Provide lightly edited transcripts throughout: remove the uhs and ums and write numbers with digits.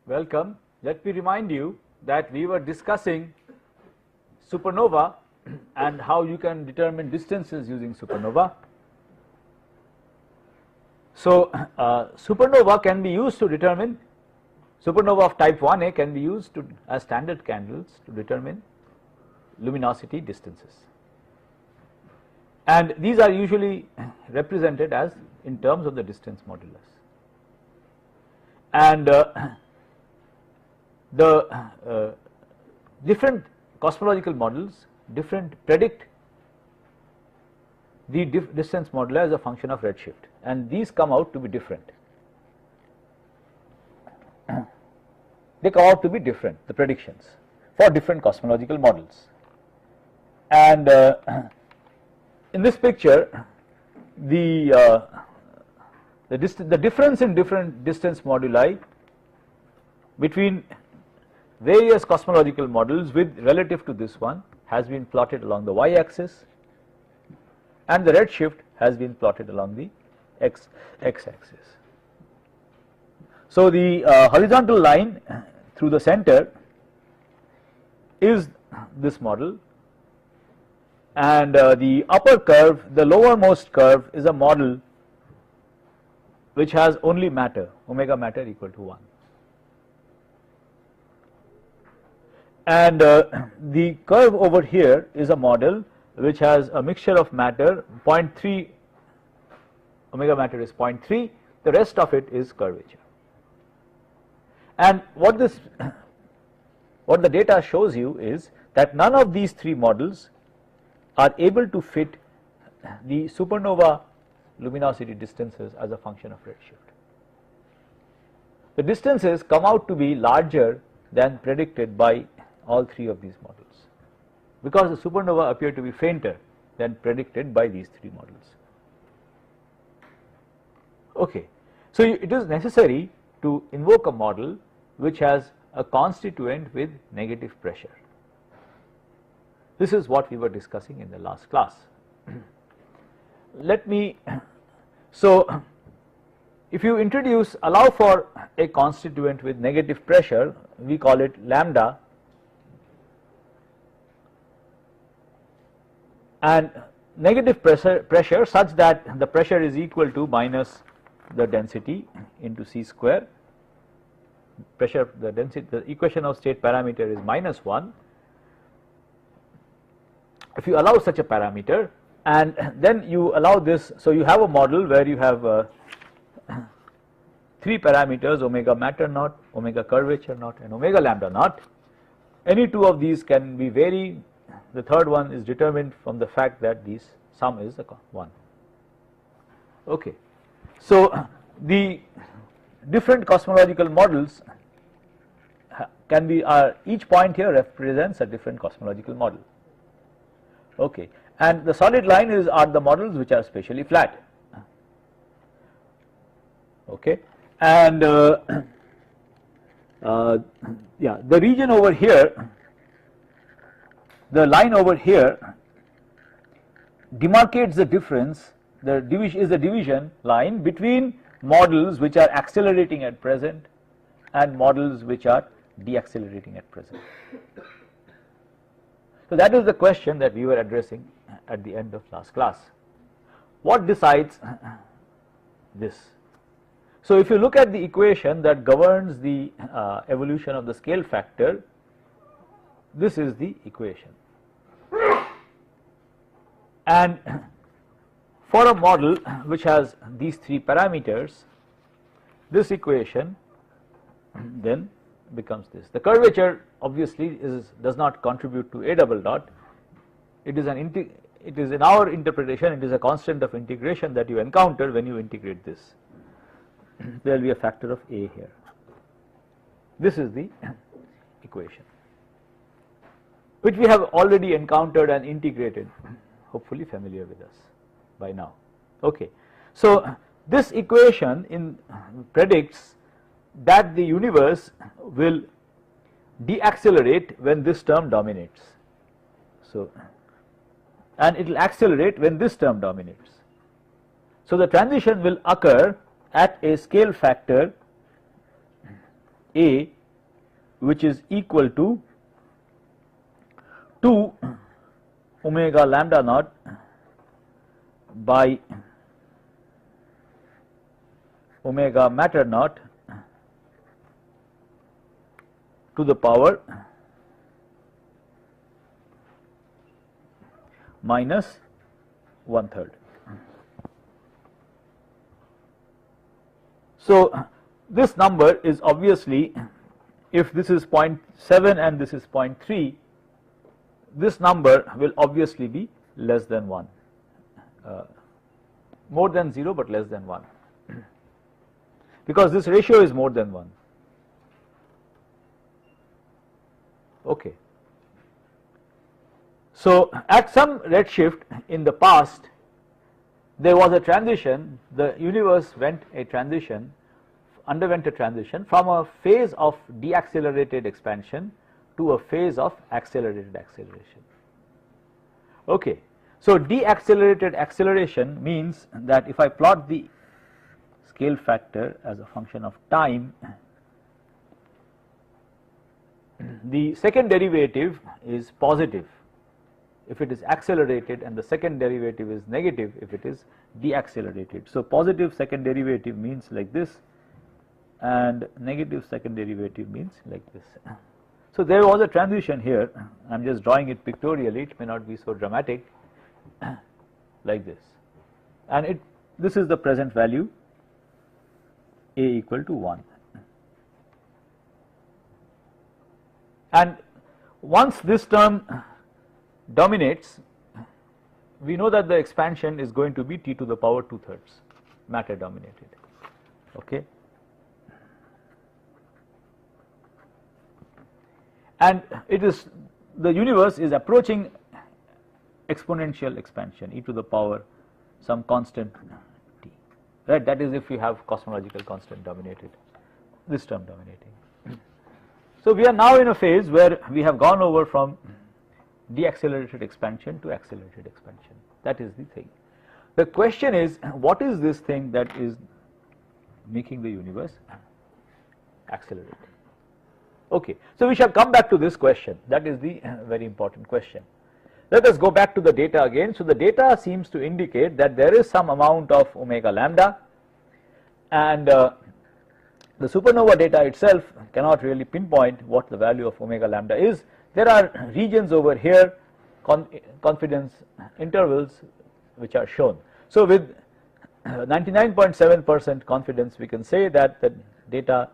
Welcome. Let me remind you that we were discussing supernova and how you can determine distances using supernova. So, supernova can be used to determine, supernova of type 1a can be used to as standard candles to determine luminosity distances, and these are usually represented as in terms of the distance modulus. And the different cosmological models predict the distance moduli as a function of redshift, and these come out to be different. They come out to be different, the predictions for different cosmological models. And in this picture, the difference in different distance moduli between various cosmological models with relative to this one has been plotted along the y-axis, and the redshift has been plotted along the x-axis. So, the horizontal line through the center is this model, and the upper curve, the lowermost curve, is a model which has only matter, omega matter equal to 1. And the curve over here is a model which has a mixture of matter, 0.3, omega matter is 0.3, the rest of it is curvature. And what the data shows you is that none of these three models are able to fit the supernova luminosity distances as a function of redshift. The distances come out to be larger than predicted by all three of these models, because the supernova appear to be fainter than predicted by these three models. Okay, so it is necessary to invoke a model which has a constituent with negative pressure. This is what we were discussing in the last class. Let me, so if you allow for a constituent with negative pressure, we call it lambda, and negative pressure such that the pressure is equal to minus the density into c square. Pressure, the density, the equation of state parameter is -1. If you allow such a parameter, and then you allow this, so you have a model where you have three parameters, omega matter naught, omega curvature naught, and omega lambda naught. Any two of these can be varied. The third one is determined from the fact that this sum is 1. Okay, so the different cosmological models can be, each point here represents a different cosmological model. Okay, and the solid line are the models which are spatially flat. Okay, and yeah, the region over here, the line over here demarcates the difference, the division is the division line between models which are accelerating at present and models which are deaccelerating at present. So that is the question that we were addressing at the end of last class. What decides this? So if you look at the equation that governs the evolution of the scale factor, this is the equation. And for a model which has these three parameters, this equation then becomes this. The curvature obviously does not contribute to a double dot. It is in our interpretation, it is a constant of integration that you encounter when you integrate this. There will be a factor of a here. This is the equation, which we have already encountered and integrated, hopefully familiar with us by now. Okay, so this equation predicts that the universe will deaccelerate when this term dominates. So, and it will accelerate when this term dominates. So the transition will occur at a scale factor A, which is equal to 2 omega lambda naught by omega matter naught to the power minus 1/3. So this number is obviously, if this is 0.7 and this is 0.3, this number will obviously be less than 1, more than 0 but less than 1, because this ratio is more than 1. Okay. So at some redshift in the past, there was a transition, the universe underwent a transition from a phase of deaccelerated expansion to a phase of accelerated acceleration. Okay. So deaccelerated acceleration means that if I plot the scale factor as a function of time, the second derivative is positive if it is accelerated, and the second derivative is negative if it is deaccelerated. So positive second derivative means like this, and negative second derivative means like this. So there was a transition here, I am just drawing it pictorially, it may not be so dramatic, like this, and this is the present value, A equal to 1. And once this term dominates, we know that the expansion is going to be t to the power 2/3, matter dominated. Okay. And it is, the universe is approaching exponential expansion, e to the power some constant t, right? That is if we have cosmological constant dominated, this term dominating. So we are now in a phase where we have gone over from deaccelerated expansion to accelerated expansion. That is the thing. The question is, what is this thing that is making the universe accelerate? Okay, so we shall come back to this question. That is the very important question. Let us go back to the data again. So the data seems to indicate that there is some amount of omega lambda, and the supernova data itself cannot really pinpoint what the value of omega lambda is. There are regions over here, confidence intervals, which are shown. So with 99.7% confidence, we can say that the data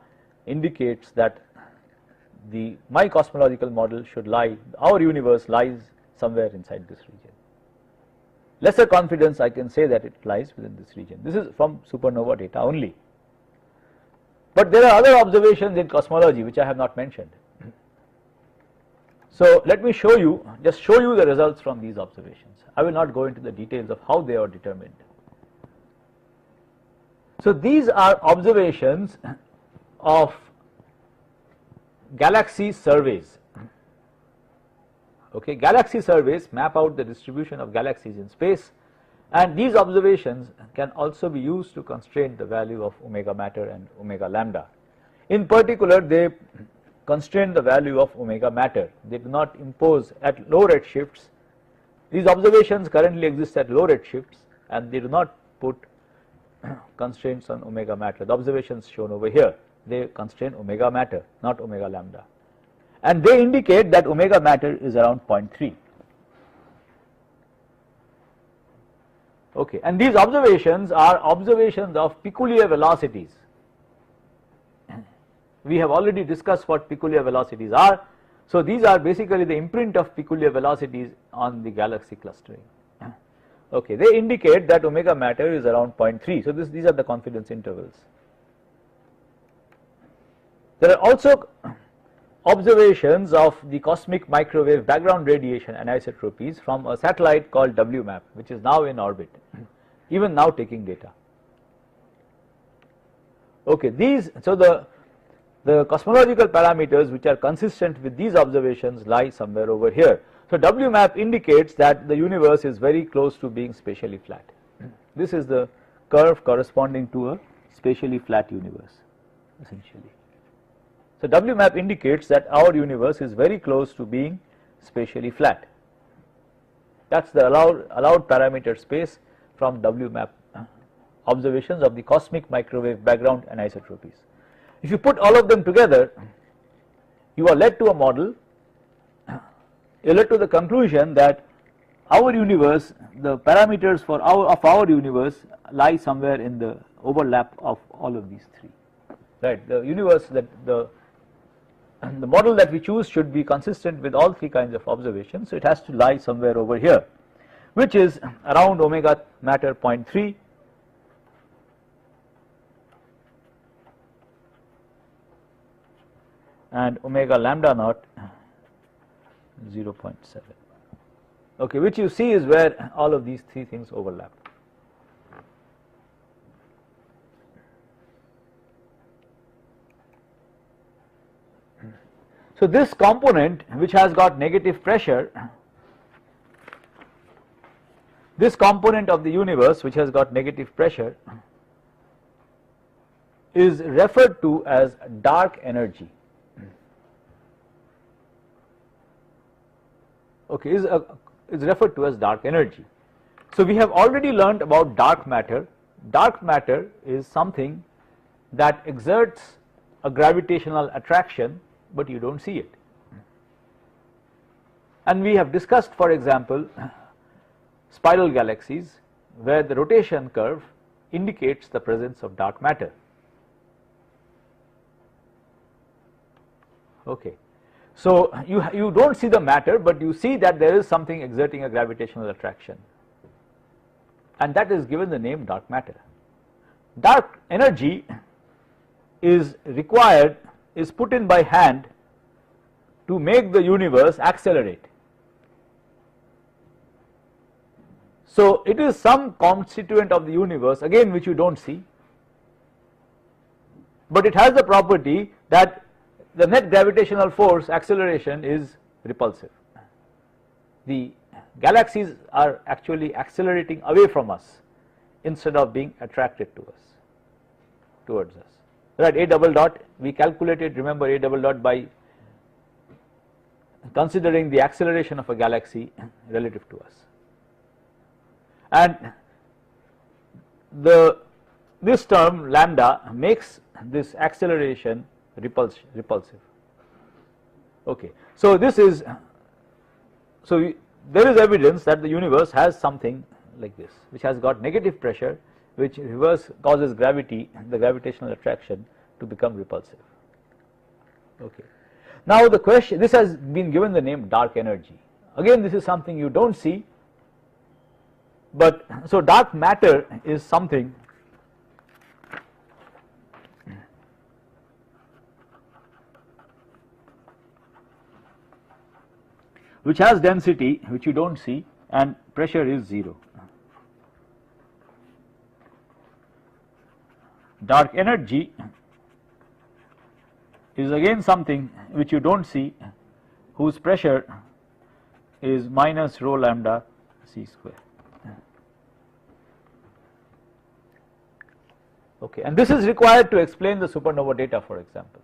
indicates that my cosmological model should lie, our universe lies somewhere inside this region. Lesser confidence, I can say that it lies within this region. This is from supernova data only. But there are other observations in cosmology which I have not mentioned. So let me show you, just show you the results from these observations. I will not go into the details of how they are determined. So these are observations of galaxy surveys. Okay, galaxy surveys map out the distribution of galaxies in space, and these observations can also be used to constrain the value of omega matter and omega lambda. In particular, they constrain the value of omega matter. They do not impose at low redshifts. These observations currently exist at low redshifts, and they do not put constraints on omega matter. The observations shown over here, they constrain omega matter, not omega lambda, and they indicate that omega matter is around 0.3. Okay, and these observations are observations of peculiar velocities. We have already discussed what peculiar velocities are. So these are basically the imprint of peculiar velocities on the galaxy clustering. Okay, they indicate that omega matter is around 0.3. So these are the confidence intervals. There are also observations of the cosmic microwave background radiation anisotropies from a satellite called WMAP, which is now in orbit, even now taking data. Okay, so the cosmological parameters which are consistent with these observations lie somewhere over here. So WMAP indicates that the universe is very close to being spatially flat. This is the curve corresponding to a spatially flat universe, essentially. So WMAP indicates that our universe is very close to being spatially flat. That is the allowed parameter space from WMAP observations of the cosmic microwave background anisotropies. If you put all of them together, you are led to a model, you are led to the conclusion that our universe, the parameters for our universe lie somewhere in the overlap of all of these three, right. The universe, that the model that we choose should be consistent with all three kinds of observations, so it has to lie somewhere over here, which is around omega matter 0.3 and omega lambda naught 0.7. Okay, which you see is where all of these three things overlap. So this component which has got negative pressure, this component of the universe which has got negative pressure is referred to as dark energy. Okay, is referred to as dark energy. So we have already learned about dark matter. Dark matter is something that exerts a gravitational attraction, but you don't see it. And we have discussed, for example, spiral galaxies where the rotation curve indicates the presence of dark matter. Okay. So you don't see the matter, but you see that there is something exerting a gravitational attraction, and that is given the name dark matter. Dark energy is required, is put in by hand to make the universe accelerate. So it is some constituent of the universe, again, which you don't see, but it has the property that the net gravitational force acceleration is repulsive. The galaxies are actually accelerating away from us instead of being attracted to us, towards us. Right, A double dot, we calculated, remember, A double dot by considering the acceleration of a galaxy relative to us, and this term lambda makes this acceleration repulsive. Okay, so this is, so there is evidence that the universe has something like this, which has got negative pressure, which reverse causes gravity, the gravitational attraction, to become repulsive. Okay. Now the question, this has been given the name dark energy. Again, this is something you don't see, but so dark matter is something which has density which you don't see and pressure is 0. Dark energy is again something which you don't see, whose pressure is minus rho lambda c square. Okay, and this is required to explain the supernova data, for example.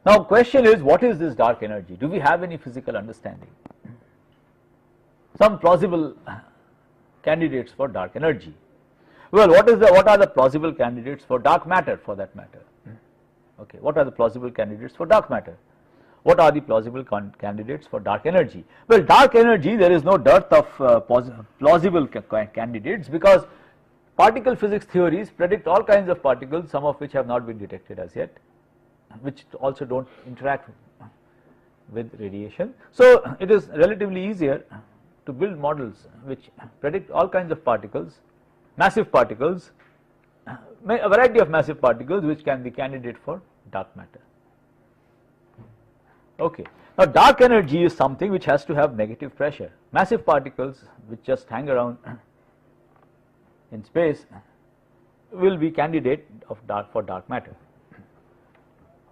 Now question is, what is this dark energy? Do we have any physical understanding? Some plausible candidates for dark energy. Well, what are the plausible candidates for dark matter, for that matter? Okay, what are the plausible candidates for dark matter? What are the plausible candidates for dark energy? Well, dark energy, there is no dearth of plausible candidates, because particle physics theories predict all kinds of particles, some of which have not been detected as yet, which also don't interact with radiation. So it is relatively easier to build models which predict all kinds of particles, massive particles, a variety of massive particles which can be candidate for dark matter. Okay. Now dark energy is something which has to have negative pressure. Massive particles which just hang around in space will be candidate for dark matter.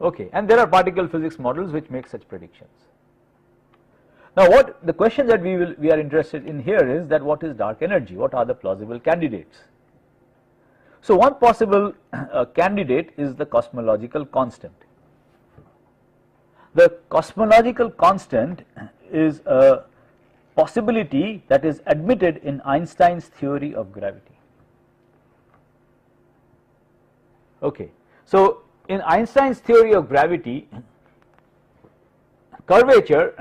Okay, and there are particle physics models which make such predictions. Now what the question that we are interested in here is that what is dark energy, what are the plausible candidates. So one possible candidate is the cosmological constant. The cosmological constant is a possibility that is admitted in Einstein's theory of gravity. Okay. So in Einstein's theory of gravity, curvature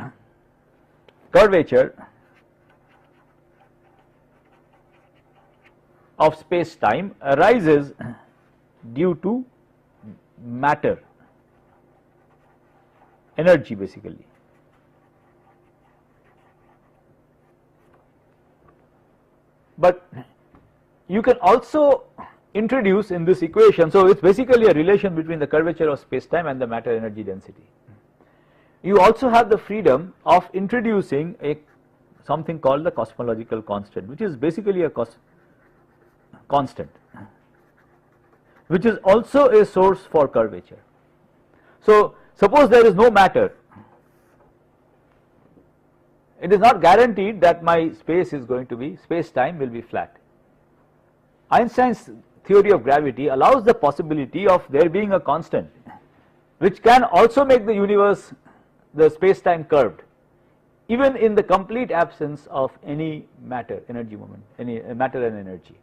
of space time arises due to matter, energy basically. But you can also introduce in this equation, so it is basically a relation between the curvature of space time and the matter energy density. You also have the freedom of introducing something called the cosmological constant, which is basically a constant, which is also a source for curvature. So suppose there is no matter, it is not guaranteed that my space is going to be, space time will be flat. Einstein's theory of gravity allows the possibility of there being a constant which can also make the universe, the space time curved, even in the complete absence of any matter, energy moment, any matter and energy.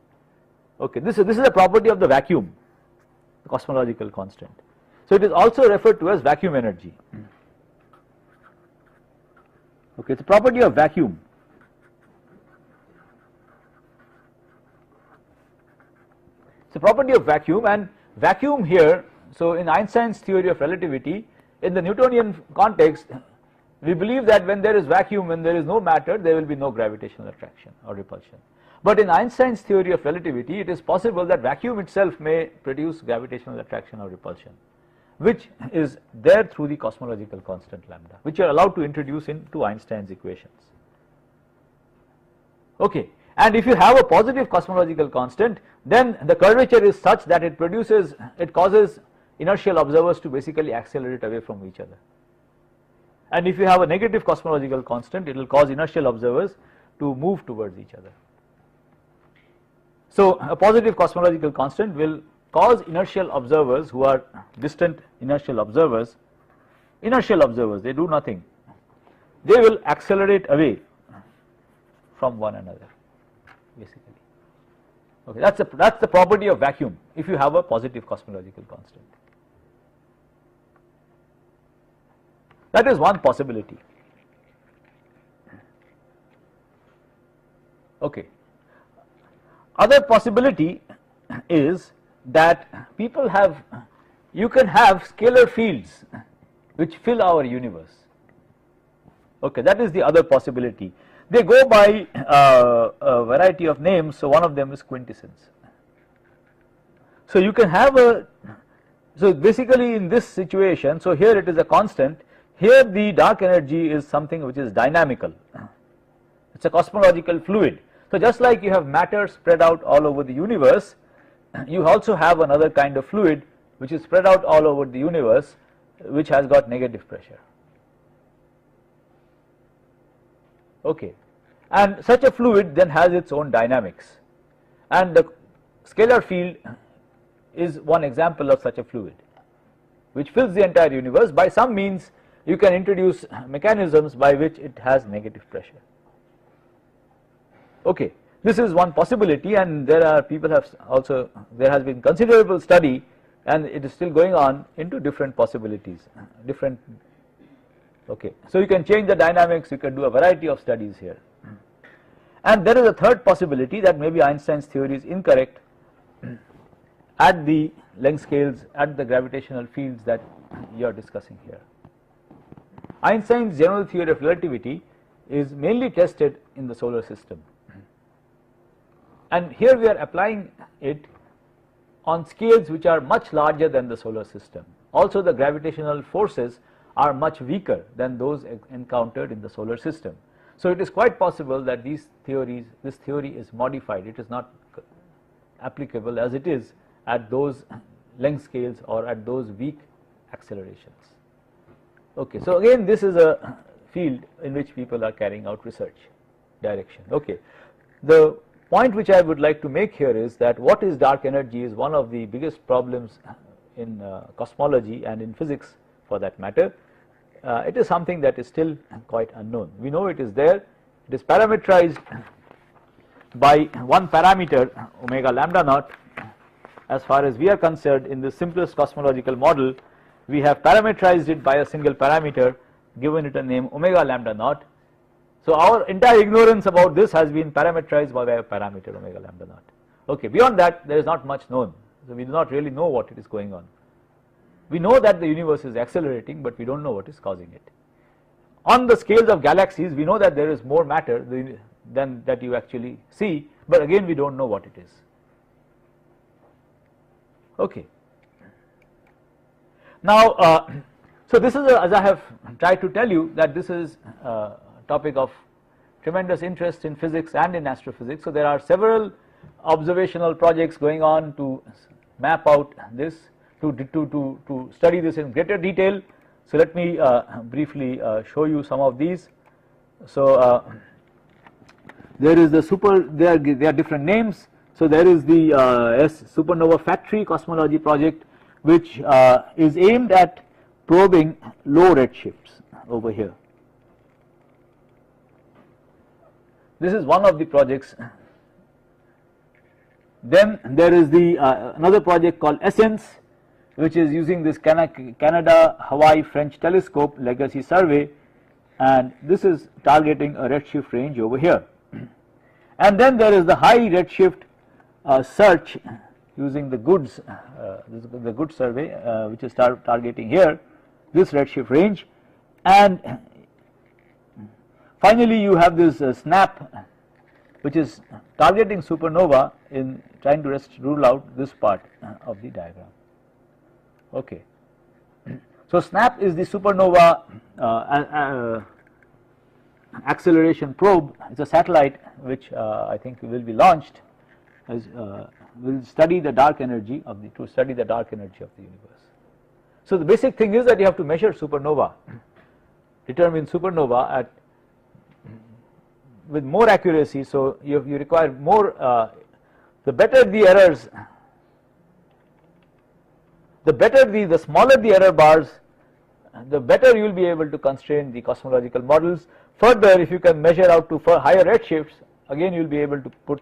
Okay, this is a property of the vacuum, the cosmological constant. So it is also referred to as vacuum energy. Okay, it's a property of vacuum. It's a property of vacuum, and vacuum here, so in Einstein's theory of relativity, in the Newtonian context, we believe that when there is vacuum, when there is no matter, there will be no gravitational attraction or repulsion. But in Einstein's theory of relativity, it is possible that vacuum itself may produce gravitational attraction or repulsion, which is there through the cosmological constant lambda, which you are allowed to introduce into Einstein's equations. Okay, and if you have a positive cosmological constant, then the curvature is such that it causes inertial observers to basically accelerate away from each other. And if you have a negative cosmological constant, it will cause inertial observers to move towards each other. So a positive cosmological constant will cause inertial observers who are distant inertial observers, they do nothing, they will accelerate away from one another basically. Okay, that's the property of vacuum if you have a positive cosmological constant. That is one possibility. Okay. Other possibility is that you can have scalar fields which fill our universe. Okay, that is the other possibility. They go by a variety of names, so one of them is quintessence. So you can have so basically in this situation, so here it is a constant, here the dark energy is something which is dynamical, it's a cosmological fluid. So just like you have matter spread out all over the universe, you also have another kind of fluid which is spread out all over the universe, which has got negative pressure. Okay, and such a fluid then has its own dynamics, and the scalar field is one example of such a fluid which fills the entire universe. By some means you can introduce mechanisms by which it has negative pressure. Okay, this is one possibility, and there has been considerable study, and it is still going on into different possibilities, okay, so you can change the dynamics, you can do a variety of studies here. And there is a third possibility that maybe Einstein's theory is incorrect at the length scales, at the gravitational fields that you are discussing here. Einstein's general theory of relativity is mainly tested in the solar system, and here we are applying it on scales which are much larger than the solar system. Also the gravitational forces are much weaker than those encountered in the solar system. So it is quite possible that this theory is modified, it is not applicable as it is at those length scales or at those weak accelerations. Okay, so again this is a field in which people are carrying out research direction. Okay. The point which I would like to make here is that what is dark energy is one of the biggest problems in cosmology and in physics for that matter. It is something that is still quite unknown. We know it is there, it is parameterized by one parameter omega lambda naught. As far as we are concerned, in the simplest cosmological model, we have parameterized it by a single parameter, given it a name omega lambda naught. So our entire ignorance about this has been parameterized by a parameter omega lambda naught. Okay, beyond that there is not much known, so we do not really know what it is going on. We know that the universe is accelerating, but we don't know what is causing it. On the scales of galaxies, we know that there is more matter than that you actually see, but again we don't know what it is. Okay. Now, so this is as I have tried to tell you, that this is a topic of tremendous interest in physics and in astrophysics. So there are several observational projects going on to map out this, to study this in greater detail. So let me briefly show you some of these. So there is the there are different names. So there is the Supernova Factory Cosmology project, which is aimed at probing low redshifts over here. This is one of the projects. Then there is the another project called Essence, which is using this Canada Hawaii French Telescope Legacy Survey, and this is targeting a redshift range over here. And then there is the high redshift search using the GOODS, the GOODS survey, which is targeting here this redshift range. And finally you have this SNAP, which is targeting supernova in trying to rule out this part of the diagram. Okay. So SNAP is the supernova acceleration probe. It's a satellite which I think will be launched, as will study the dark energy of the universe. So the basic thing is that you have to measure supernova, determine supernova at with more accuracy. So you require more. The better the errors, the smaller the error bars, the better you will be able to constrain the cosmological models. Further, if you can measure out to higher redshifts, again you will be able to put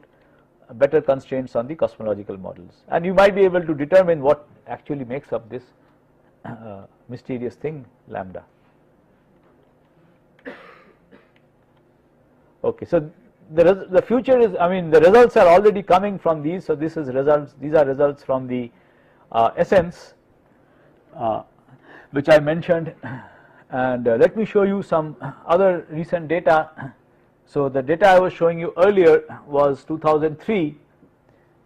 better constraints on the cosmological models, and you might be able to determine what actually makes up this mysterious thing lambda. Okay, so the future is, I mean, the results are already coming from these. So these are results from the Essence, which I mentioned, and let me show you some other recent data. So the data I was showing you earlier was 2003.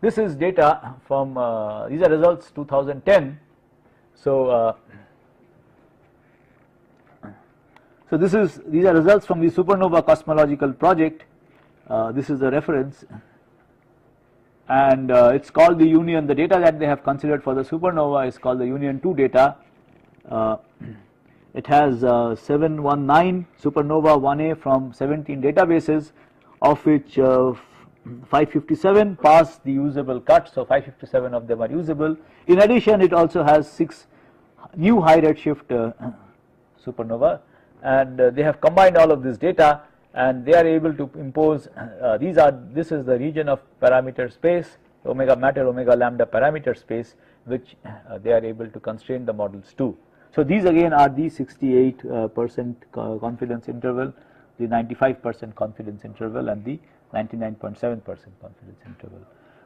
This is data from these are results 2010. So these are results from the Supernova Cosmological Project. This is the reference, and it's called the Union. The data that they have considered for the supernova is called the Union 2 data. It has 719 supernova 1A from 17 databases, of which 557 pass the usable cut, so 557 of them are usable. In addition, it also has 6 new high redshift supernova, and they have combined all of this data, and they are able to impose this is the region of parameter space, omega matter, omega lambda parameter space, which they are able to constrain the models to. So these again are the 68% confidence interval, the 95% confidence interval, and the 99.7% confidence interval.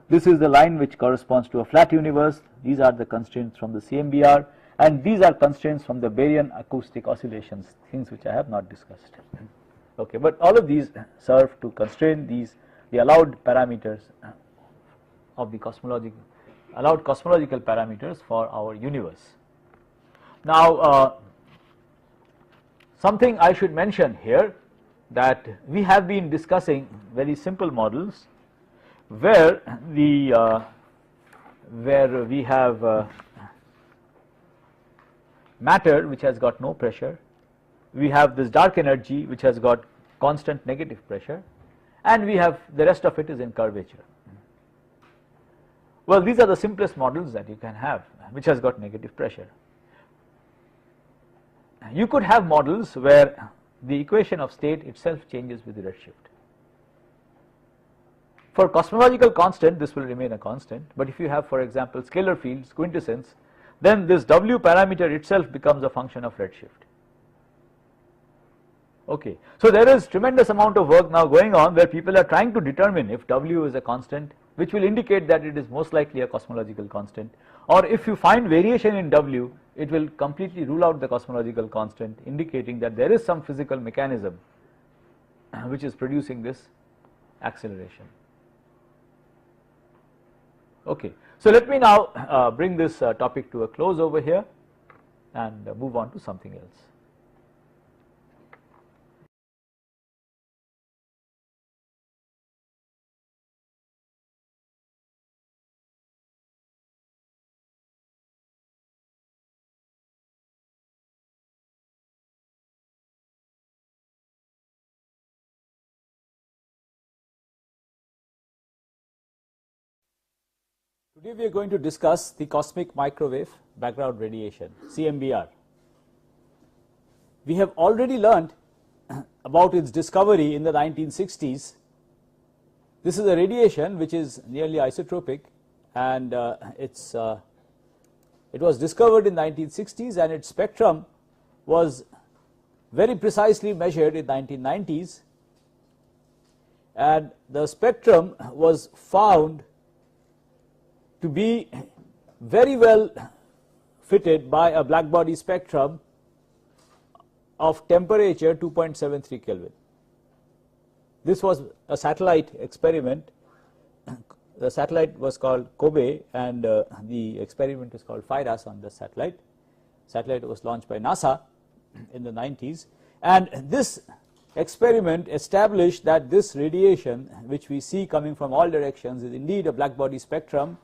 This is the line which corresponds to a flat universe. These are the constraints from the CMBR, and these are constraints from the baryon acoustic oscillations, things which I have not discussed. Okay, but all of these serve to constrain the allowed parameters of the cosmological parameters for our universe. Now, something I should mention here, that we have been discussing very simple models where we have matter which has got no pressure, we have this dark energy which has got constant negative pressure, and we have the rest of it is in curvature. Well, these are the simplest models that you can have which has got negative pressure. You could have models where the equation of state itself changes with the redshift. For cosmological constant this will remain a constant, but if you have, for example, scalar fields, quintessence, then this W parameter itself becomes a function of redshift. Okay. So there is tremendous amount of work now going on where people are trying to determine if W is a constant, which will indicate that it is most likely a cosmological constant, or if you find variation in W, it will completely rule out the cosmological constant, indicating that there is some physical mechanism which is producing this acceleration. Okay. So let me now bring this topic to a close over here and move on to something else. Today we are going to discuss the cosmic microwave background radiation, CMBR. We have already learned about its discovery in the 1960s. This is a radiation which is nearly isotropic, and it was discovered in the 1960s, and its spectrum was very precisely measured in the 1990s, and the spectrum was found to be very well fitted by a black body spectrum of temperature 2.73 Kelvin. This was a satellite experiment. The satellite was called Kobe, and the experiment is called FIRAS on the satellite. Satellite was launched by NASA in the 90s, and this experiment established that this radiation which we see coming from all directions is indeed a black body spectrum,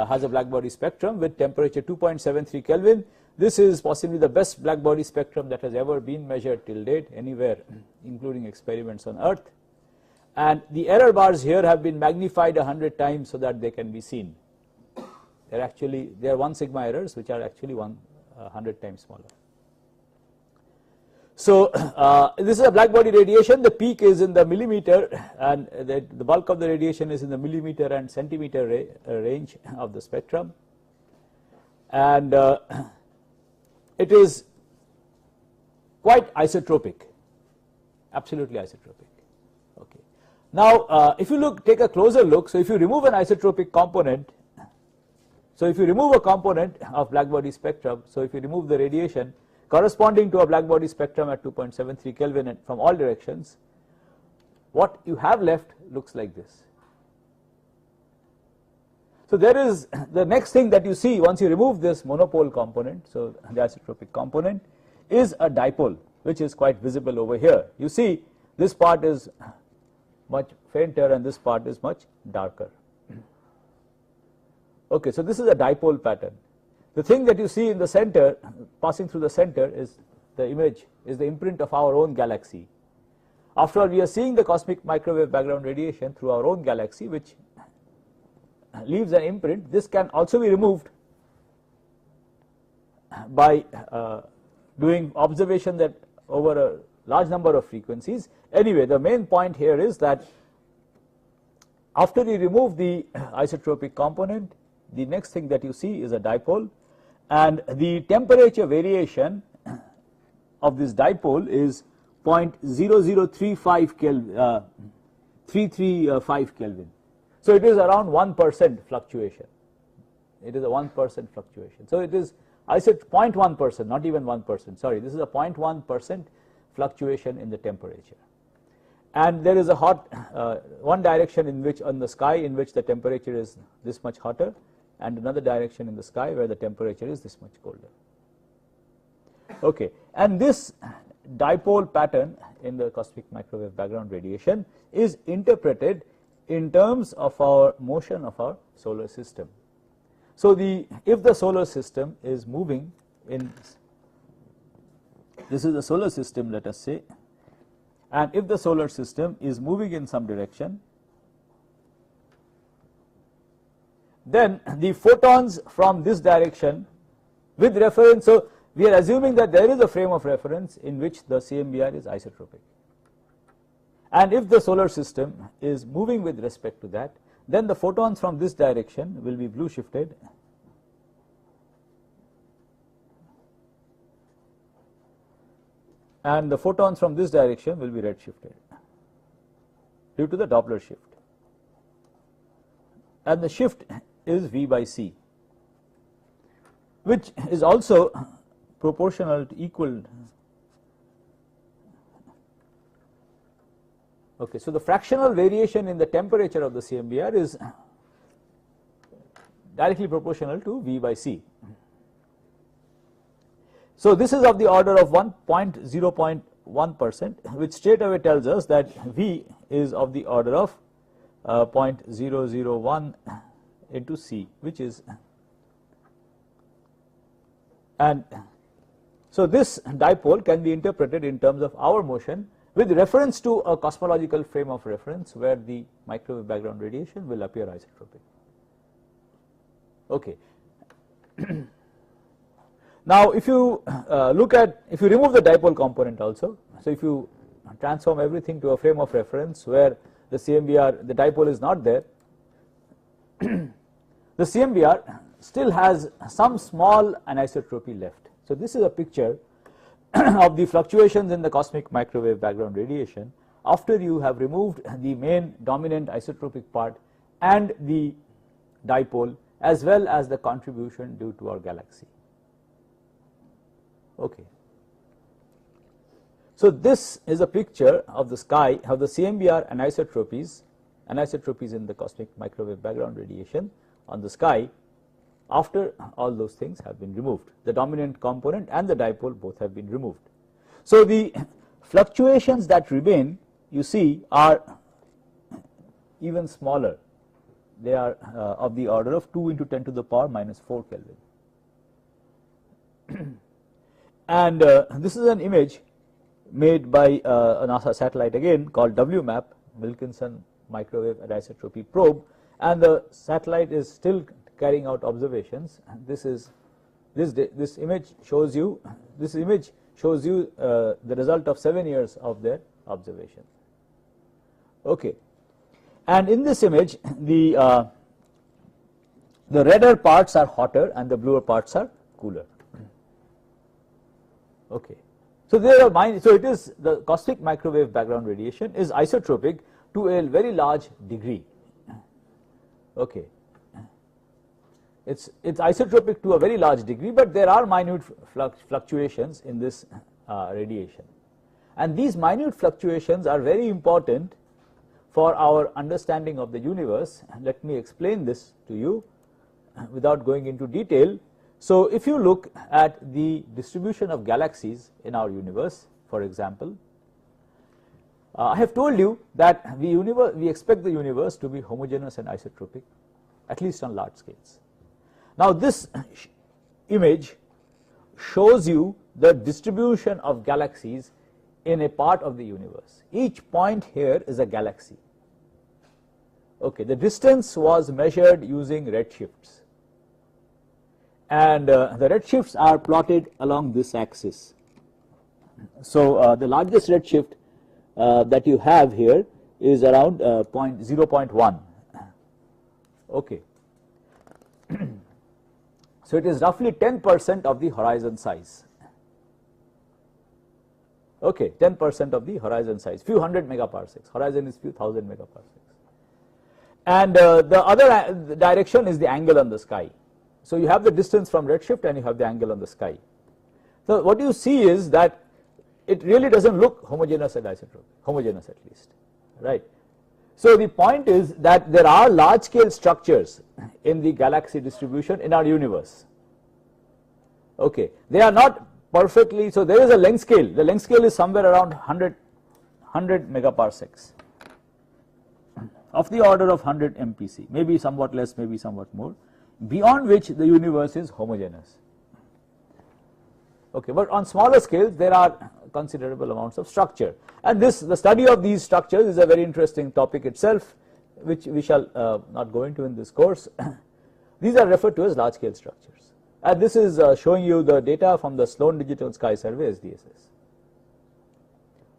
has a black body spectrum with temperature 2.73 Kelvin. This is possibly the best black body spectrum that has ever been measured till date anywhere, including experiments on Earth, and the error bars here have been magnified 100 times so that they can be seen. They are 1 sigma errors which are actually 100 times smaller. So this is a black body radiation. The peak is in the millimeter, and the bulk of the radiation is in the millimeter and centimeter range of the spectrum, and it is quite isotropic, absolutely isotropic. Okay. Now if you take a closer look, so if you remove an isotropic component, so if you remove a component of black body spectrum, so if you remove the radiation corresponding to a black body spectrum at 2.73 Kelvin and from all directions, what you have left looks like this. So there is the next thing that you see once you remove this monopole component, so the isotropic component, is a dipole which is quite visible over here. You see this part is much fainter and this part is much darker. Okay, so this is a dipole pattern. The thing that you see in the center, passing through the center, is the image, is the imprint of our own galaxy. After all, we are seeing the cosmic microwave background radiation through our own galaxy, which leaves an imprint. This can also be removed by doing observation that over a large number of frequencies. Anyway, the main point here is that after you remove the isotropic component, the next thing that you see is a dipole, and the temperature variation of this dipole is 0.0035 Kelvin, 335 Kelvin. So it is around 1% fluctuation. It is a 1% fluctuation. So it is, I said 0.1%, not even 1%. Sorry, this is a 0.1% fluctuation in the temperature. And there is a hot one direction in which on the sky in which the temperature is this much hotter, and another direction in the sky where the temperature is this much colder. Okay, and this dipole pattern in the cosmic microwave background radiation is interpreted in terms of our motion of our solar system. So if the solar system is moving in this is the solar system, let us say, and if the solar system is moving in some direction, then the photons from this direction with reference, so we are assuming that there is a frame of reference in which the CMBR is isotropic, and if the solar system is moving with respect to that, then the photons from this direction will be blue shifted and the photons from this direction will be red shifted due to the Doppler shift, and the shift is V by C, which is also proportional to equal. Okay, so the fractional variation in the temperature of the CMBR is directly proportional to V by C. So this is of the order of 0.1%, which straight away tells us that V is of the order of 0.001 into C, which is, and so this dipole can be interpreted in terms of our motion with reference to a cosmological frame of reference where the microwave background radiation will appear isotropic. Okay. Now if you look at, if you remove the dipole component also, so if you transform everything to a frame of reference where the CMBR, the dipole is not there, the CMBR still has some small anisotropy left. So this is a picture of the fluctuations in the cosmic microwave background radiation after you have removed the main dominant isotropic part and the dipole as well as the contribution due to our galaxy. Okay. So this is a picture of the sky, of the CMBR anisotropies in the cosmic microwave background radiation on the sky after all those things have been removed. The dominant component and the dipole both have been removed. So the fluctuations that remain, you see, are even smaller. They are of the order of 2 into 10 to the power minus 4 Kelvin. And this is an image made by a NASA satellite again called WMAP, Wilkinson Microwave Anisotropy Probe, and the satellite is still carrying out observations. This image shows you the result of 7 years of their observation. Okay, and in this image the redder parts are hotter and the bluer parts are cooler. Okay, so there are so it is the cosmic microwave background radiation is isotropic to a very large degree. Okay, it's isotropic to a very large degree, but there are minute fluctuations in this radiation, and these minute fluctuations are very important for our understanding of the universe. Let me explain this to you without going into detail. So if you look at the distribution of galaxies in our universe, for example, I have told you that we expect the universe to be homogeneous and isotropic, at least on large scales. Now this image shows you the distribution of galaxies in a part of the universe. Each point here is a galaxy. Okay, the distance was measured using redshifts, and the redshifts are plotted along this axis. So the largest redshift that you have here is around 0.1. Okay. So it is roughly 10% of the horizon size. Okay, 10% of the horizon size, few hundred megaparsecs. Horizon is few thousand megaparsecs. And the other direction is the angle on the sky. So you have the distance from redshift and you have the angle on the sky. So what you see is that it really doesn't look homogeneous and isotropic, homogeneous at least, right? So the point is that there are large scale structures in the galaxy distribution in our universe. Okay, they are not perfectly, so there is a length scale. The length scale is somewhere around 100 megaparsecs, of the order of 100 MPC, maybe somewhat less, maybe somewhat more, beyond which the universe is homogeneous. Okay, but on smaller scales there are considerable amounts of structure, and the study of these structures is a very interesting topic itself, which we shall not go into in this course. These are referred to as large scale structures, and this is showing you the data from the Sloan Digital Sky Survey SDSS.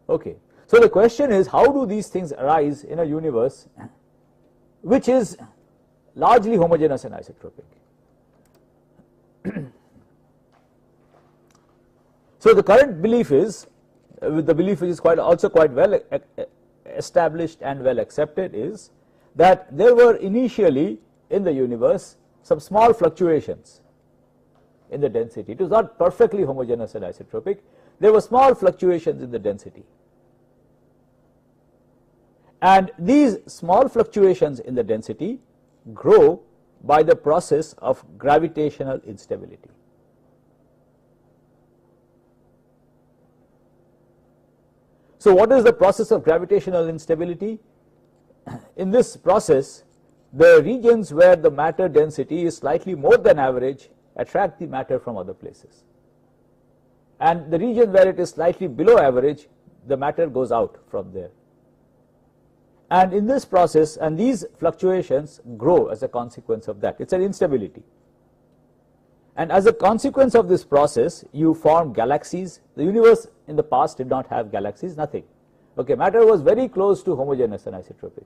Okay, so the question is, how do these things arise in a universe which is largely homogeneous and isotropic? So the current belief is, the belief which is also quite well established and well accepted, is that there were initially in the universe some small fluctuations in the density. It was not perfectly homogeneous and isotropic. There were small fluctuations in the density, and these small fluctuations in the density grow by the process of gravitational instability. So what is the process of gravitational instability? In this process, the regions where the matter density is slightly more than average attract the matter from other places, and the region where it is slightly below average, the matter goes out from there. And in this process, and these fluctuations grow as a consequence of that. It's an instability, and as a consequence of this process you form galaxies. The universe in the past did not have galaxies, nothing. Okay, matter was very close to homogeneous and isotropic,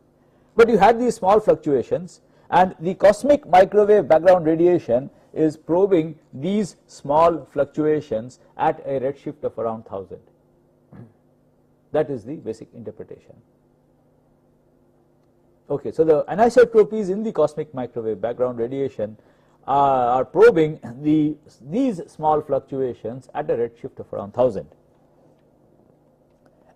but you had these small fluctuations, and the cosmic microwave background radiation is probing these small fluctuations at a redshift of around 1000. That is the basic interpretation. Okay, so the anisotropies in the cosmic microwave background radiation are probing these small fluctuations at a redshift of around 1000,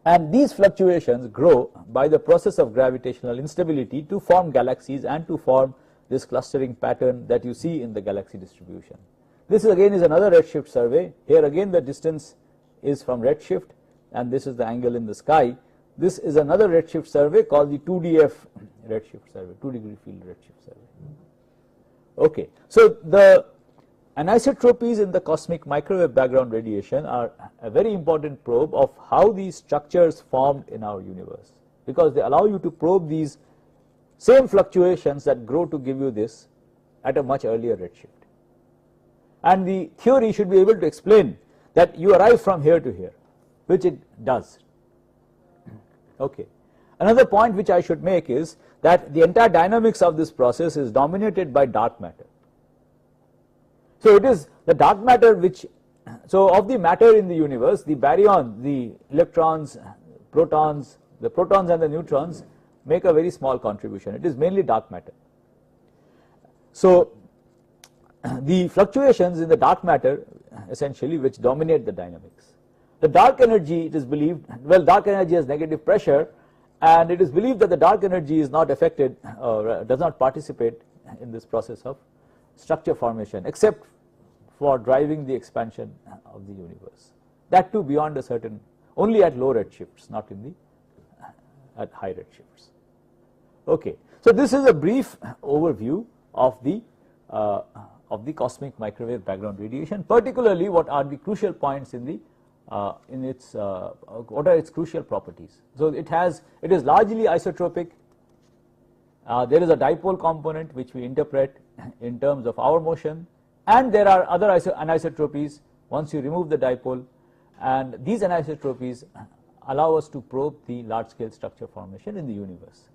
and these fluctuations grow by the process of gravitational instability to form galaxies and to form this clustering pattern that you see in the galaxy distribution. This again is another redshift survey. Here again the distance is from redshift, and this is the angle in the sky. This is another redshift survey called the 2DF redshift survey, 2 degree field redshift survey. Okay, so the anisotropies in the cosmic microwave background radiation are a very important probe of how these structures formed in our universe, because they allow you to probe these same fluctuations that grow to give you this at a much earlier redshift. And the theory should be able to explain that you arrive from here to here, which it does. Okay. Another point which I should make is that the entire dynamics of this process is dominated by dark matter. So it is the dark matter which, so of the matter in the universe, the baryon, the electrons, protons, the protons and the neutrons make a very small contribution. It is mainly dark matter. So the fluctuations in the dark matter essentially which dominate the dynamics. The dark energy, it is believed, well, dark energy has negative pressure, and it is believed that the dark energy is not affected or does not participate in this process of structure formation, except for driving the expansion of the universe. That too beyond a certain, only at low redshifts, not in the at high redshifts. Okay, so this is a brief overview of the cosmic microwave background radiation, particularly what are the crucial points in the what are its crucial properties. So it is largely isotropic. There is a dipole component which we interpret in terms of our motion, and there are other anisotropies once you remove the dipole, and these anisotropies allow us to probe the large scale structure formation in the universe.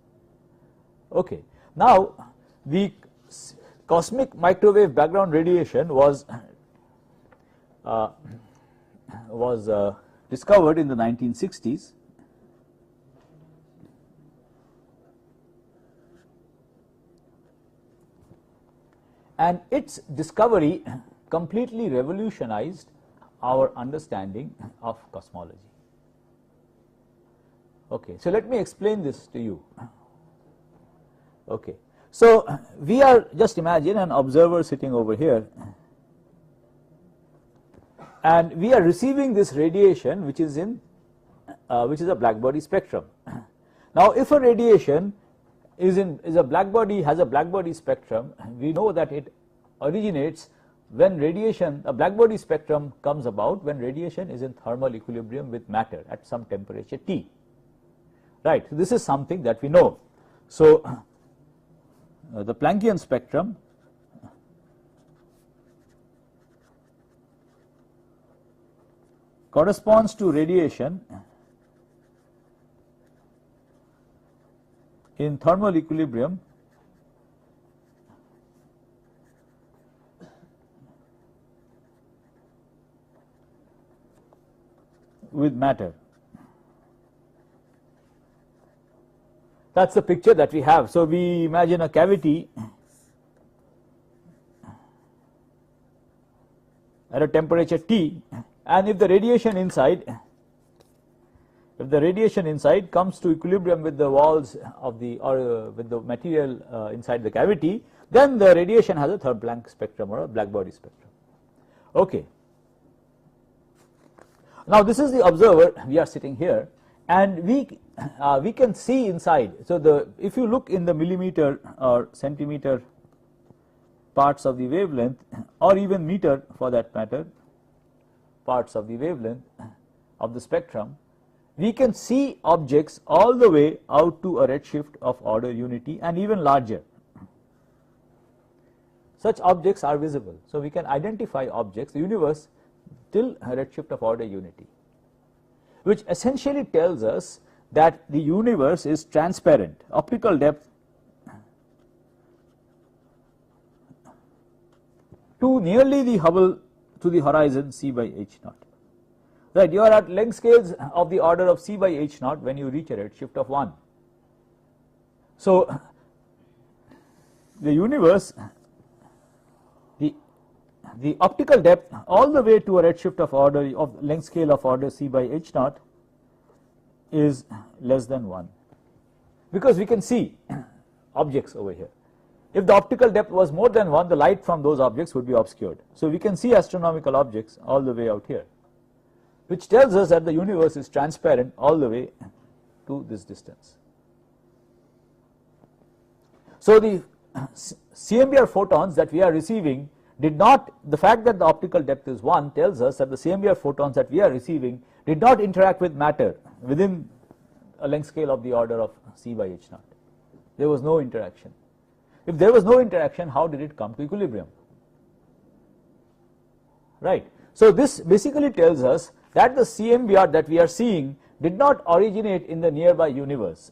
Okay, now the cosmic microwave background radiation was discovered in the 1960s, and its discovery completely revolutionized our understanding of cosmology. Okay, so let me explain this to you. Okay, so we are, just imagine an observer sitting over here, and we are receiving this radiation which is in which is a blackbody spectrum. Now if a radiation has a blackbody spectrum, we know that it originates when radiation, a black body spectrum comes about when radiation is in thermal equilibrium with matter at some temperature T, right. So this is something that we know. So the Planckian spectrum corresponds to radiation in thermal equilibrium with matter. That is the picture that we have. So we imagine a cavity at a temperature T, and if the radiation inside comes to equilibrium with the walls of the, or with the material inside the cavity, then the radiation has a third Planck spectrum or a black body spectrum. Okay. Now this is the observer, we are sitting here, and we can see inside. So if you look in the millimeter or centimeter parts of the wavelength, or even meter for that matter, parts of the wavelength of the spectrum, we can see objects all the way out to a redshift of order unity and even larger. Such objects are visible. So we can identify objects, the universe, till a redshift of order unity, which essentially tells us that the universe is transparent. Optical depth to nearly the Hubble to the horizon c by h naught. Right, you are at length scales of the order of c by h naught when you reach a redshift of 1. So the universe, the optical depth all the way to a redshift of order of length scale of order c by h naught is less than 1, because we can see objects over here. If the optical depth was more than 1, the light from those objects would be obscured. So we can see astronomical objects all the way out here, which tells us that the universe is transparent all the way to this distance. So the CMBR photons that we are receiving did not, the fact that the optical depth is 1 tells us that the CMBR photons that we are receiving did not interact with matter within a length scale of the order of c by h naught. There was no interaction. If there was no interaction, how did it come to equilibrium? Right. So this basically tells us that the CMBR that we are seeing did not originate in the nearby universe.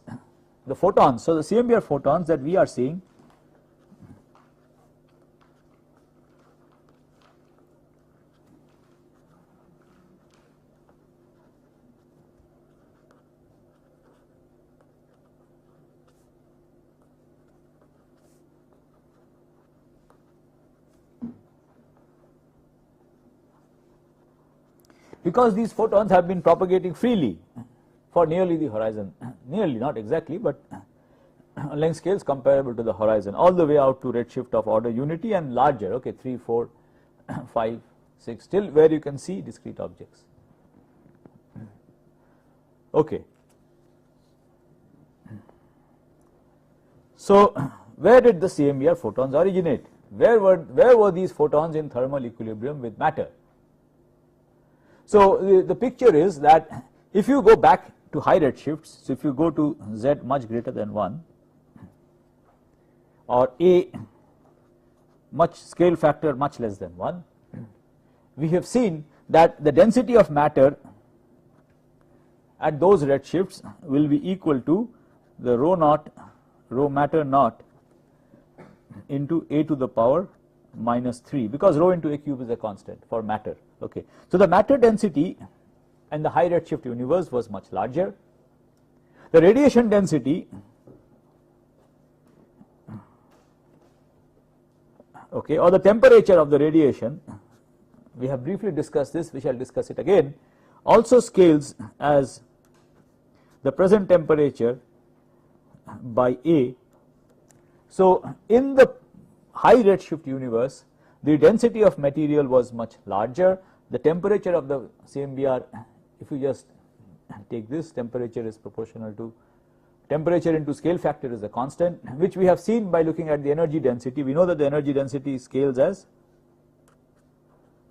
The photons, so the CMBR photons that we are seeing because these photons have been propagating freely for nearly the horizon, nearly, not exactly, but length scales comparable to the horizon, all the way out to redshift of order unity and larger, okay, 3, 4, 5, 6, till where you can see discrete objects. Okay. So where did the CMBR photons originate? Where were these photons in thermal equilibrium with matter? So the picture is that if you go back to high redshifts, so if you go to z much greater than 1 or a much scale factor much less than 1, we have seen that the density of matter at those redshifts will be equal to the rho naught, rho matter naught into a to the power minus 3, because rho into a cube is a constant for matter. Okay. So the matter density in the high redshift universe was much larger. The radiation density, okay, or the temperature of the radiation, we have briefly discussed this, we shall discuss it again, also scales as the present temperature by A. So in the high redshift universe, the density of material was much larger. The temperature of the CMBR, if you just take this, temperature is proportional to temperature into scale factor is a constant, which we have seen by looking at the energy density. We know that the energy density scales as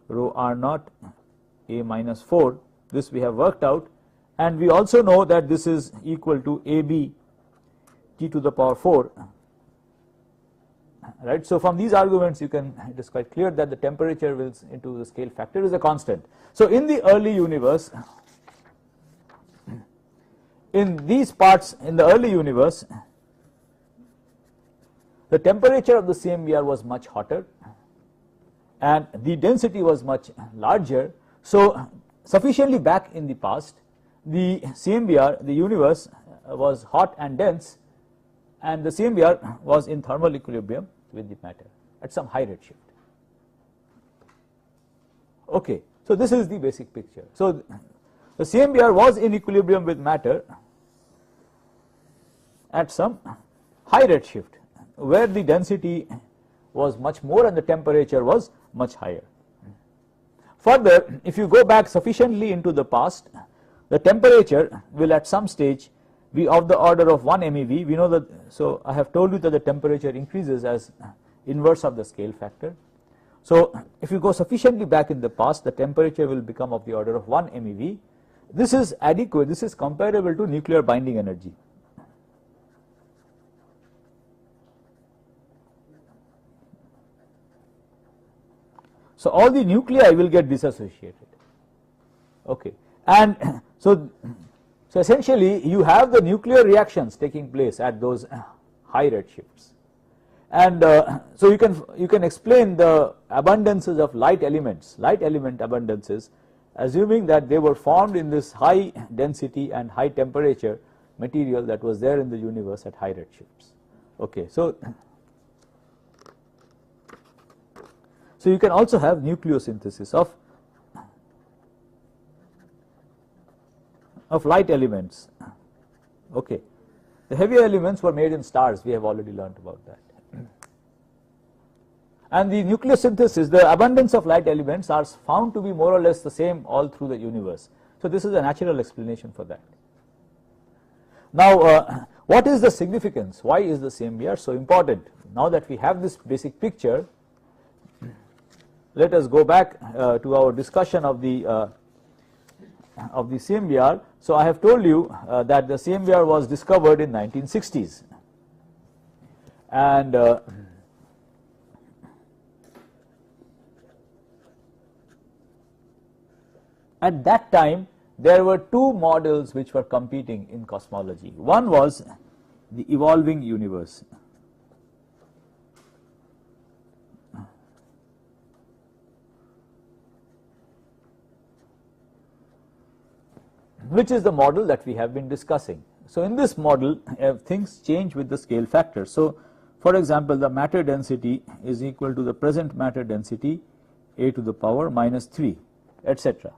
rho r naught a minus 4, this we have worked out, and we also know that this is equal to ab t to the power 4, right. So from these arguments you can, it is quite clear that the temperature will into the scale factor is a constant. So in the early universe, in these parts in the early universe, the temperature of the CMBR was much hotter and the density was much larger. So sufficiently back in the past, the CMBR, the universe was hot and dense, and the CMBR was in thermal equilibrium with the matter at some high redshift. Okay, so this is the basic picture. So the CMBR was in equilibrium with matter at some high redshift, where the density was much more and the temperature was much higher. Further, if you go back sufficiently into the past, the temperature will at some stage be of the order of 1 MeV. We know that, so I have told you that the temperature increases as inverse of the scale factor. So if you go sufficiently back in the past, the temperature will become of the order of 1 MeV. This is adequate, this is comparable to nuclear binding energy. So all the nuclei will get disassociated, okay, and so essentially you have the nuclear reactions taking place at those high redshifts, and so you can explain the abundances of light element abundances, assuming that they were formed in this high density and high temperature material that was there in the universe at high redshifts. Okay, so you can also have nucleosynthesis of light elements. Okay, the heavier elements were made in stars, we have already learned about that. And the nucleosynthesis, the abundance of light elements are found to be more or less the same all through the universe. So this is a natural explanation for that. Now what is the significance? Why is the CMBR so important? Now that we have this basic picture, let us go back to our discussion of the CMBR. So I have told you that the CMBR was discovered in 1960s, and at that time there were two models which were competing in cosmology. One was the evolving universe, which is the model that we have been discussing. So in this model things change with the scale factor. So for example, the matter density is equal to the present matter density a to the power minus 3, etc.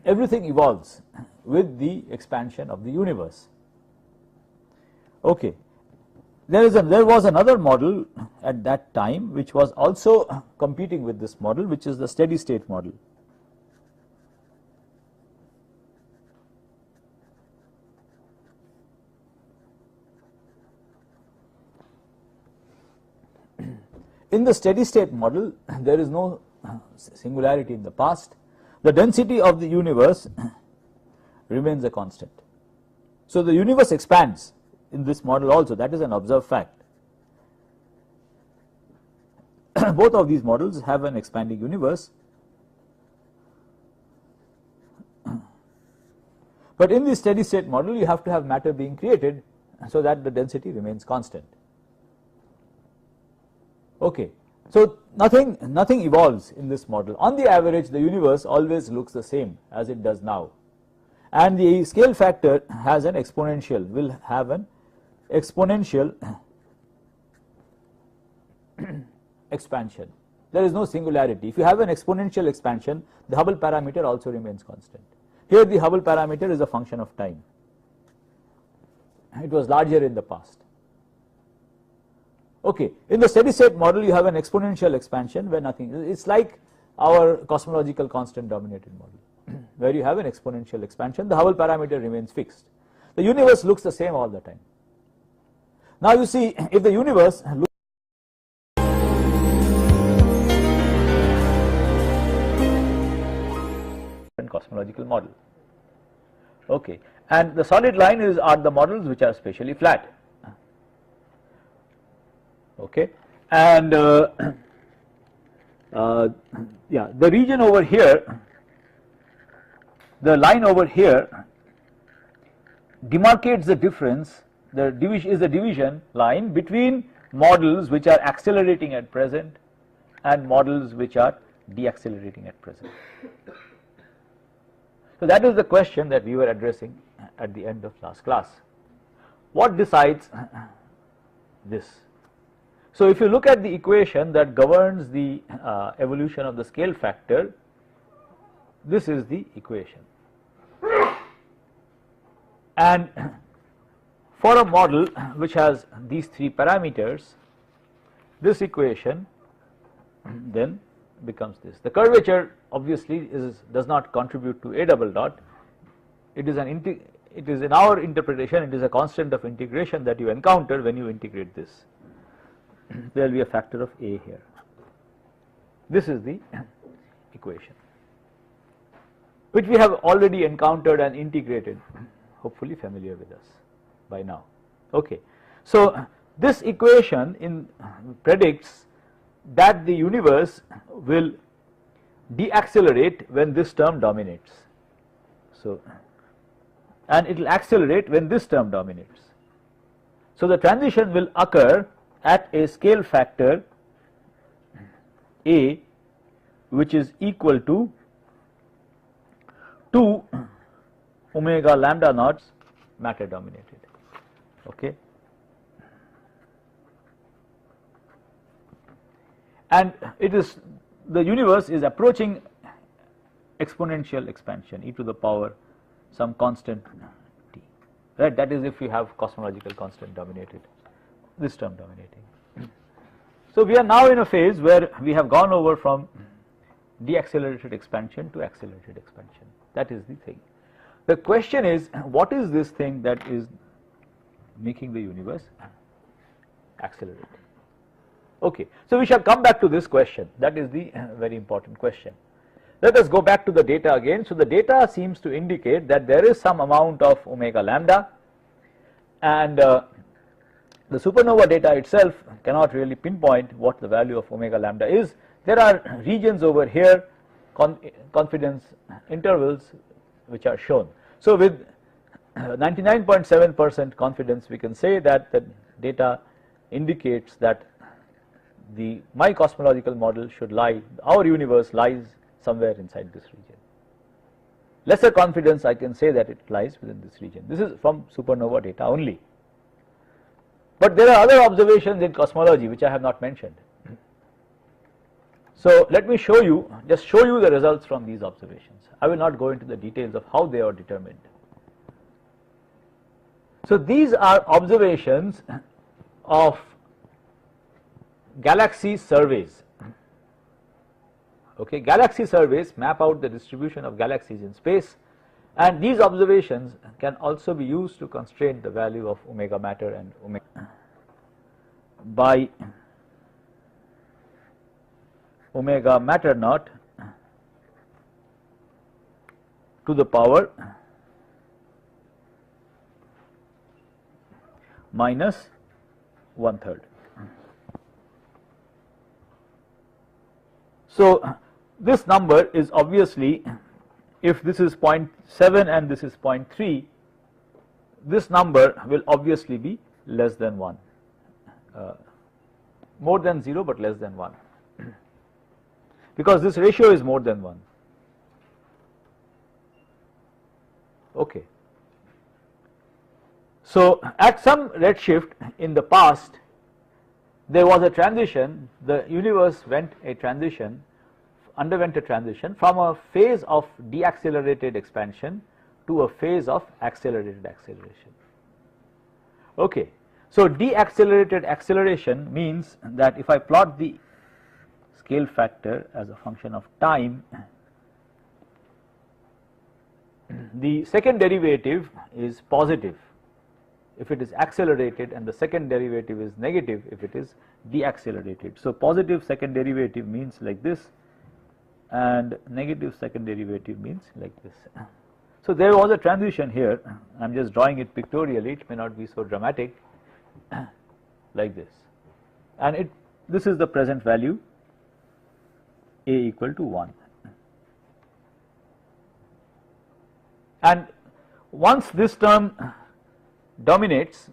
Everything evolves with the expansion of the universe. Okay, there was another model at that time which was also competing with this model, which is the steady state model. In the steady state model, there is no singularity in the past. The density of the universe remains a constant. So the universe expands in this model also, that is an observed fact. Both of these models have an expanding universe. But in the steady state model you have to have matter being created so that the density remains constant. Okay, so nothing evolves in this model. On the average, the universe always looks the same as it does now, and the scale factor has an exponential, will have an exponential expansion. There is no singularity. If you have an exponential expansion, the Hubble parameter also remains constant. Here the Hubble parameter is a function of time. It was larger in the past. Okay, in the steady state model you have an exponential expansion where nothing, it's like our cosmological constant dominated model where you have an exponential expansion, the Hubble parameter remains fixed. The universe looks the same all the time. Now you see, if the universe looks efficient cosmological model. Okay, and the solid line are the models which are spatially flat. Okay, and yeah, the region over here, the line over here demarcates the difference. The division is the division line between models which are accelerating at present and models which are deaccelerating at present. So that is the question that we were addressing at the end of last class. What decides this? So if you look at the equation that governs the evolution of the scale factor, this is the equation. And for a model which has these three parameters, this equation then becomes this. The curvature obviously does not contribute to a double dot. It is in our interpretation, it is a constant of integration that you encounter when you integrate this. There will be a factor of a here. This is the equation, which we have already encountered and integrated, hopefully familiar with us by now. Okay, so this equation predicts that the universe will deaccelerate when this term dominates. So, and it will accelerate when this term dominates. So the transition will occur at a scale factor a, which is equal to 2 omega lambda naught matter dominated. Okay, and the universe is approaching exponential expansion, e to the power some constant t, right? That is if you have cosmological constant dominated, this term dominating. So we are now in a phase where we have gone over from deaccelerated expansion to accelerated expansion. That is the thing. The question is, what is this thing that is making the universe accelerate? Okay, so we shall come back to this question. That is the very important question. Let us go back to the data again. So the data seems to indicate that there is some amount of omega lambda, and the supernova data itself cannot really pinpoint what the value of omega lambda is. There are regions over here, confidence intervals, which are shown. So with 99.7% confidence, we can say that the data indicates that my cosmological model should lie, our universe lies somewhere inside this region. Lesser confidence, I can say that it lies within this region. This is from supernova data only. But there are other observations in cosmology which I have not mentioned. So let me just show you the results from these observations. I will not go into the details of how they are determined. So these are observations of galaxy surveys. Okay, galaxy surveys map out the distribution of galaxies in space, and these observations can also be used to constrain the value of omega matter and omega by omega matter naught to the power minus 1/3. So this number is obviously, if this is 0.7 and this is 0.3, this number will obviously be less than 1, more than 0 but less than 1, because this ratio is more than 1. Okay. So at some redshift in the past, there was a transition, the universe underwent a transition from a phase of deaccelerated expansion to a phase of accelerated acceleration. Okay, so deaccelerated acceleration means that if I plot the scale factor as a function of time, the second derivative is positive if it is accelerated, and the second derivative is negative if it is deaccelerated. So positive second derivative means like this, and negative second derivative means like this. So there was a transition here, I am just drawing it pictorially, it may not be so dramatic, like this, and this is the present value a equal to 1. And once this term dominates,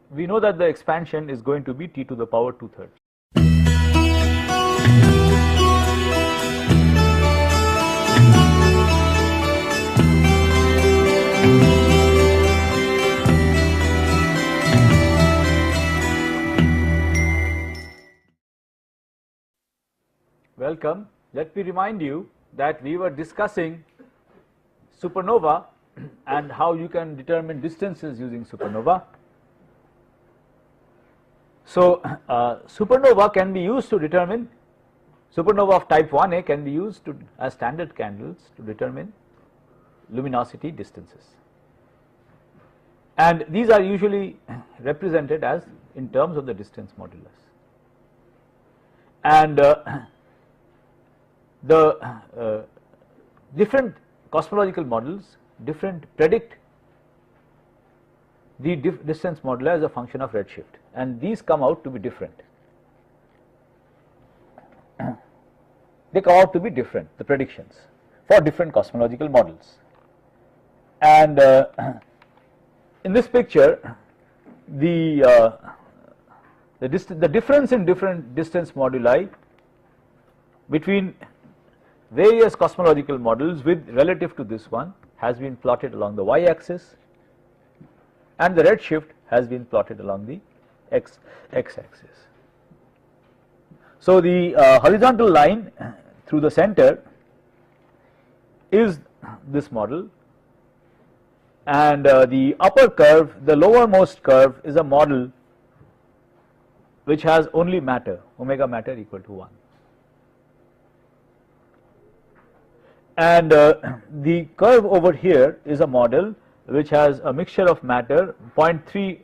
we know that the expansion is going to be t to the power 2/3. Welcome. Let me remind you that we were discussing supernova and how you can determine distances using supernova. So supernova can be used to determine, supernova of type 1a can be used as standard candles to determine luminosity distances, and these are usually represented as in terms of the distance modulus, and the different cosmological models predict the distance moduli as a function of redshift, and these come out to be different. They come out to be different, the predictions for different cosmological models, and in this picture the difference in different distance moduli between various cosmological models with relative to this one has been plotted along the y-axis, and the redshift has been plotted along the x-axis. So the horizontal line through the center is this model, and the upper curve, the lowermost curve, is a model which has only matter, omega matter equal to 1. And the curve over here is a model which has a mixture of matter, 0.3,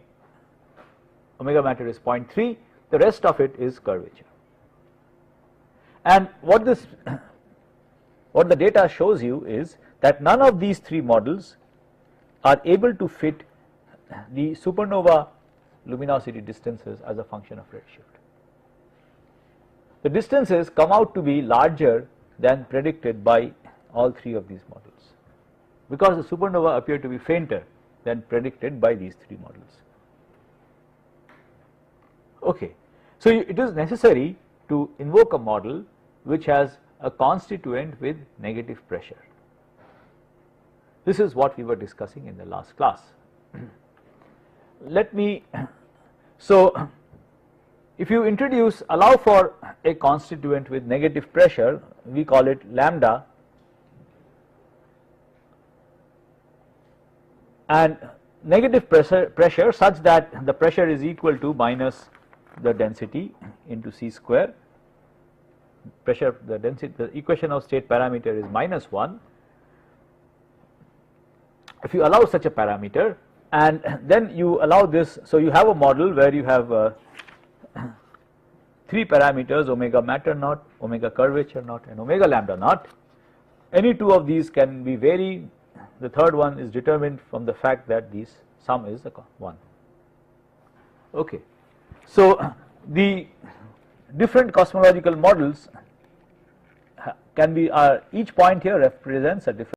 omega matter is 0.3, the rest of it is curvature. And what the data shows you is that none of these three models are able to fit the supernova luminosity distances as a function of redshift. The distances come out to be larger than predicted by all three of these models, because the supernova appear to be fainter than predicted by these three models. Okay, so it is necessary to invoke a model which has a constituent with negative pressure. This is what we were discussing in the last class. So if you allow for a constituent with negative pressure, we call it lambda, and negative pressure such that the pressure is equal to minus the density into c square. Pressure, the density, the equation of state parameter is -1. If you allow such a parameter, and then you allow this, so you have a model where you have three parameters, omega matter naught, omega curvature naught, and omega lambda naught. Any two of these can be varied. The third one is determined from the fact that this sum is 1. Okay, so the different cosmological models can be, each point here represents a different